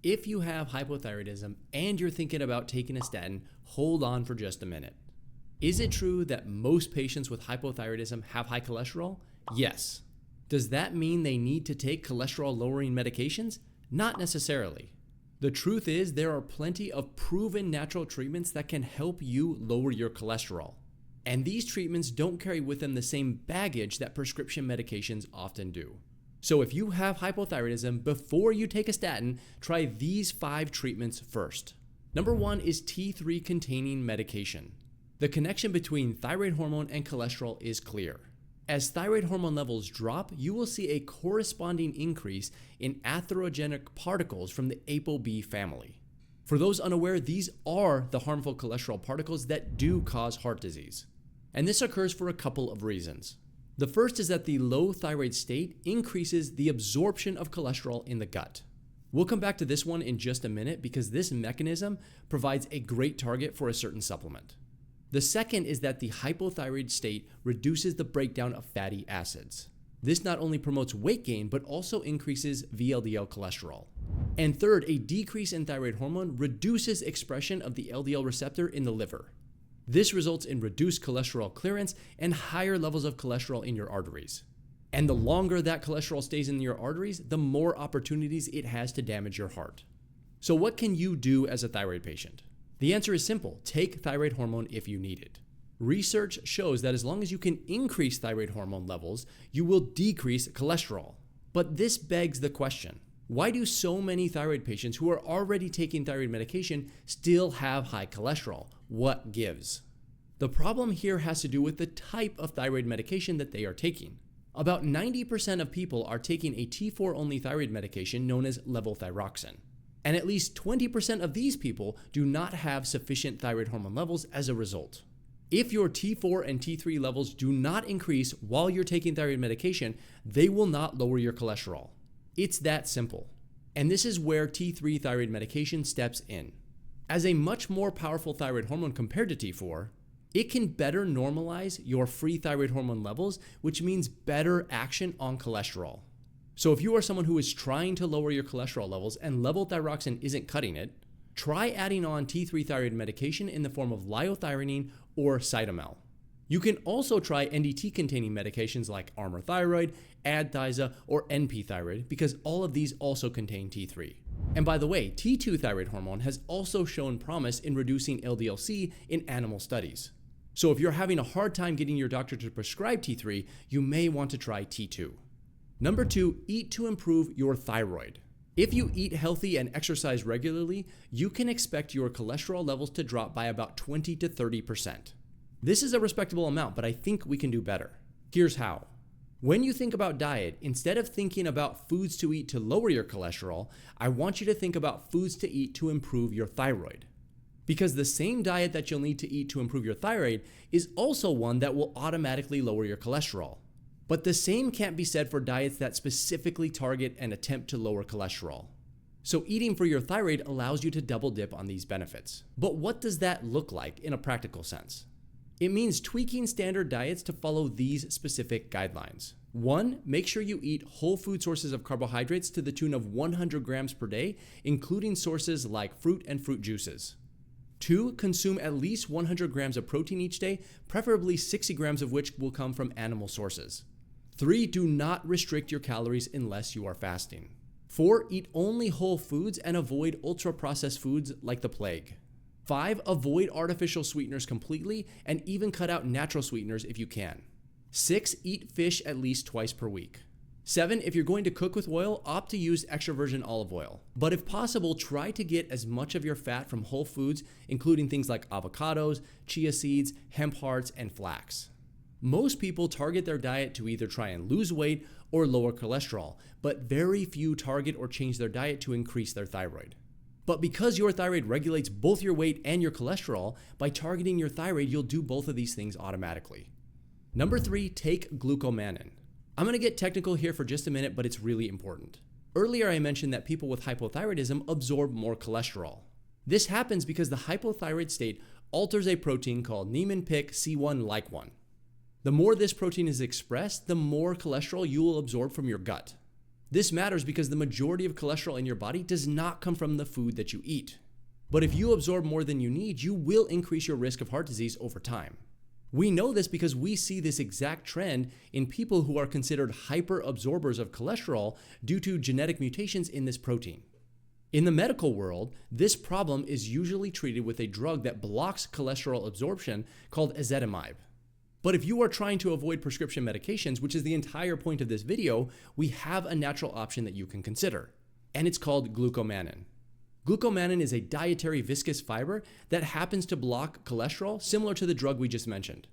If you have hypothyroidism and you're thinking about taking a statin, hold on for just a minute. Is it true that most patients with hypothyroidism have high cholesterol? Yes. Does that mean they need to take cholesterol-lowering medications? Not necessarily. The truth is there are plenty of proven natural treatments that can help you lower your cholesterol. And these treatments don't carry with them the same baggage that prescription medications often do. So if you have hypothyroidism, before you take a statin, try these 5 treatments first. Number 1 is T3 containing medication. The connection between thyroid hormone and cholesterol is clear. As thyroid hormone levels drop, you will see a corresponding increase in atherogenic particles from the ApoB family. For those unaware, these are the harmful cholesterol particles that do cause heart disease. And this occurs for a couple of reasons. The first is that the low thyroid state increases the absorption of cholesterol in the gut. We'll come back to this one in just a minute because this mechanism provides a great target for a certain supplement. The second is that the hypothyroid state reduces the breakdown of fatty acids. This not only promotes weight gain, but also increases VLDL cholesterol. And third, a decrease in thyroid hormone reduces expression of the LDL receptor in the liver. This results in reduced cholesterol clearance and higher levels of cholesterol in your arteries. And the longer that cholesterol stays in your arteries, the more opportunities it has to damage your heart. So what can you do as a thyroid patient? The answer is simple. Take thyroid hormone if you need it. Research shows that as long as you can increase thyroid hormone levels, you will decrease cholesterol. But this begs the question, why do so many thyroid patients who are already taking thyroid medication still have high cholesterol? What gives? The problem here has to do with the type of thyroid medication that they are taking. About 90% of people are taking a T4 only thyroid medication known as levothyroxine. And at least 20% of these people do not have sufficient thyroid hormone levels as a result. If your T4 and T3 levels do not increase while you're taking thyroid medication, they will not lower your cholesterol. It's that simple. And this is where T3 thyroid medication steps in. As a much more powerful thyroid hormone compared to T4, it can better normalize your free thyroid hormone levels, which means better action on cholesterol. So if you are someone who is trying to lower your cholesterol levels and levothyroxine isn't cutting it, try adding on T3 thyroid medication in the form of liothyronine or Cytomel. You can also try NDT-containing medications like Armour Thyroid, Adthyza, or NP Thyroid because all of these also contain T3. And by the way, T2 thyroid hormone has also shown promise in reducing LDL-C in animal studies. So if you're having a hard time getting your doctor to prescribe T3, you may want to try T2. Number 2, eat to improve your thyroid. If you eat healthy and exercise regularly, you can expect your cholesterol levels to drop by about 20 to 30%. This is a respectable amount, but I think we can do better. Here's how. When you think about diet, instead of thinking about foods to eat to lower your cholesterol, I want you to think about foods to eat to improve your thyroid. Because the same diet that you'll need to eat to improve your thyroid is also one that will automatically lower your cholesterol. But the same can't be said for diets that specifically target and attempt to lower cholesterol. So eating for your thyroid allows you to double dip on these benefits. But what does that look like in a practical sense? It means tweaking standard diets to follow these specific guidelines. 1, make sure you eat whole food sources of carbohydrates to the tune of 100 grams per day, including sources like fruit and fruit juices. 2, consume at least 100 grams of protein each day, preferably 60 grams of which will come from animal sources. 3, do not restrict your calories unless you are fasting. 4, eat only whole foods and avoid ultra-processed foods like the plague. 5, avoid artificial sweeteners completely and even cut out natural sweeteners if you can. 6, eat fish at least twice per week. 7, if you're going to cook with oil, opt to use extra virgin olive oil. But if possible, try to get as much of your fat from whole foods, including things like avocados, chia seeds, hemp hearts, and flax. Most people target their diet to either try and lose weight or lower cholesterol, but very few target or change their diet to increase their thyroid. But because your thyroid regulates both your weight and your cholesterol, by targeting your thyroid, you'll do both of these things automatically. Number 3, take Glucomannan. I'm going to get technical here for just a minute, but it's really important. Earlier I mentioned that people with hypothyroidism absorb more cholesterol. This happens because the hypothyroid state alters a protein called Niemann-Pick C1-like 1. The more this protein is expressed, the more cholesterol you will absorb from your gut. This matters because the majority of cholesterol in your body does not come from the food that you eat. But if you absorb more than you need, you will increase your risk of heart disease over time. We know this because we see this exact trend in people who are considered hyperabsorbers of cholesterol due to genetic mutations in this protein. In the medical world, this problem is usually treated with a drug that blocks cholesterol absorption called ezetimibe. But if you are trying to avoid prescription medications, which is the entire point of this video, we have a natural option that you can consider, and it's called Glucomannan. Glucomannan is a dietary viscous fiber that happens to block cholesterol, similar to the drug we just mentioned.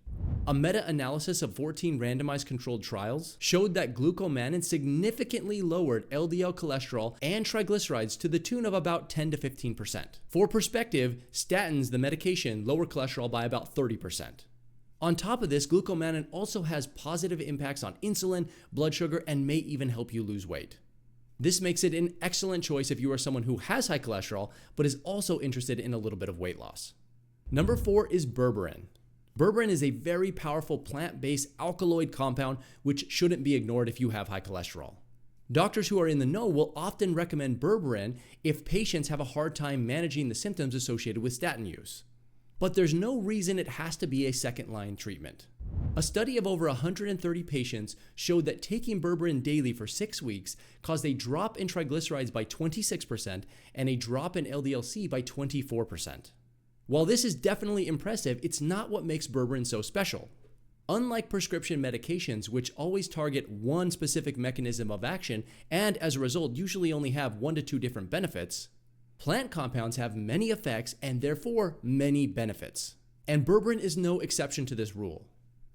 A meta-analysis of 14 randomized controlled trials showed that Glucomannan significantly lowered LDL cholesterol and triglycerides to the tune of about 10 to 15%. For perspective, statins, the medication, lower cholesterol by about 30%. On top of this, Glucomannan also has positive impacts on insulin, blood sugar, and may even help you lose weight. This makes it an excellent choice if you are someone who has high cholesterol, but is also interested in a little bit of weight loss. Number 4 is berberine. Berberine is a very powerful plant-based alkaloid compound which shouldn't be ignored if you have high cholesterol. Doctors who are in the know will often recommend berberine if patients have a hard time managing the symptoms associated with statin use. But there's no reason it has to be a second-line treatment. A study of over 130 patients showed that taking berberine daily for 6 weeks caused a drop in triglycerides by 26% and a drop in LDL-C by 24%. While this is definitely impressive, it's not what makes berberine so special. Unlike prescription medications, which always target one specific mechanism of action and as a result usually only have 1 to 2 different benefits, plant compounds have many effects and therefore many benefits. And berberine is no exception to this rule.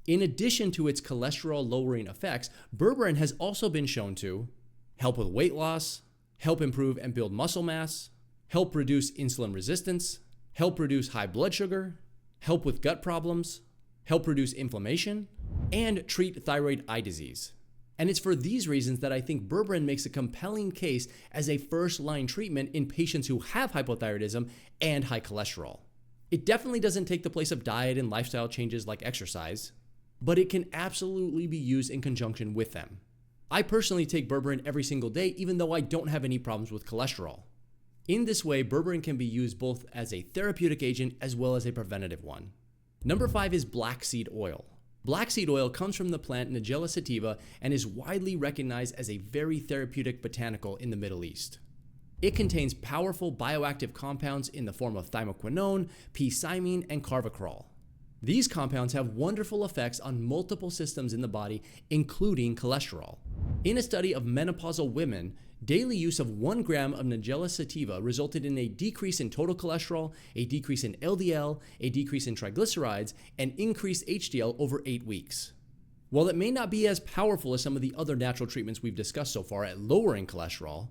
In addition to its cholesterol-lowering effects, berberine has also been shown to help with weight loss, help improve and build muscle mass, help reduce insulin resistance, help reduce high blood sugar, help with gut problems, help reduce inflammation, and treat thyroid eye disease. And it's for these reasons that I think berberine makes a compelling case as a first-line treatment in patients who have hypothyroidism and high cholesterol. It definitely doesn't take the place of diet and lifestyle changes like exercise, but it can absolutely be used in conjunction with them. I personally take berberine every single day, even though I don't have any problems with cholesterol. In this way, berberine can be used both as a therapeutic agent as well as a preventative one. Number 5 is black seed oil. Black seed oil comes from the plant Nigella sativa and is widely recognized as a very therapeutic botanical in the Middle East. It contains powerful bioactive compounds in the form of thymoquinone, P-cymine, and carvacrol. These compounds have wonderful effects on multiple systems in the body, including cholesterol. In a study of menopausal women, daily use of 1 gram of Nigella sativa resulted in a decrease in total cholesterol, a decrease in LDL, a decrease in triglycerides, and increased HDL over 8 weeks. While it may not be as powerful as some of the other natural treatments we've discussed so far at lowering cholesterol,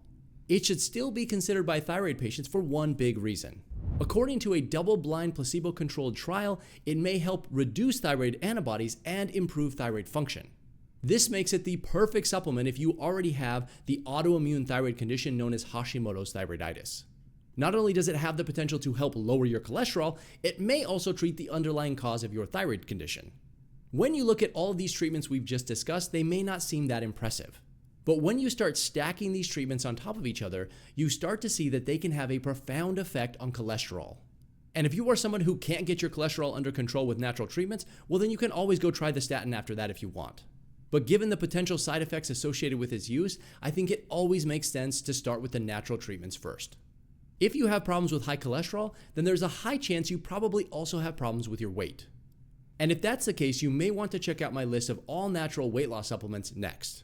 it should still be considered by thyroid patients for one big reason. According to a double-blind placebo-controlled trial, it may help reduce thyroid antibodies and improve thyroid function. This makes it the perfect supplement if you already have the autoimmune thyroid condition known as Hashimoto's thyroiditis. Not only does it have the potential to help lower your cholesterol, it may also treat the underlying cause of your thyroid condition. When you look at all of these treatments we've just discussed, they may not seem that impressive. But when you start stacking these treatments on top of each other, you start to see that they can have a profound effect on cholesterol. And if you are someone who can't get your cholesterol under control with natural treatments, well then you can always go try the statin after that if you want. But given the potential side effects associated with its use, I think it always makes sense to start with the natural treatments first. If you have problems with high cholesterol, then there's a high chance you probably also have problems with your weight. And if that's the case, you may want to check out my list of all natural weight loss supplements next.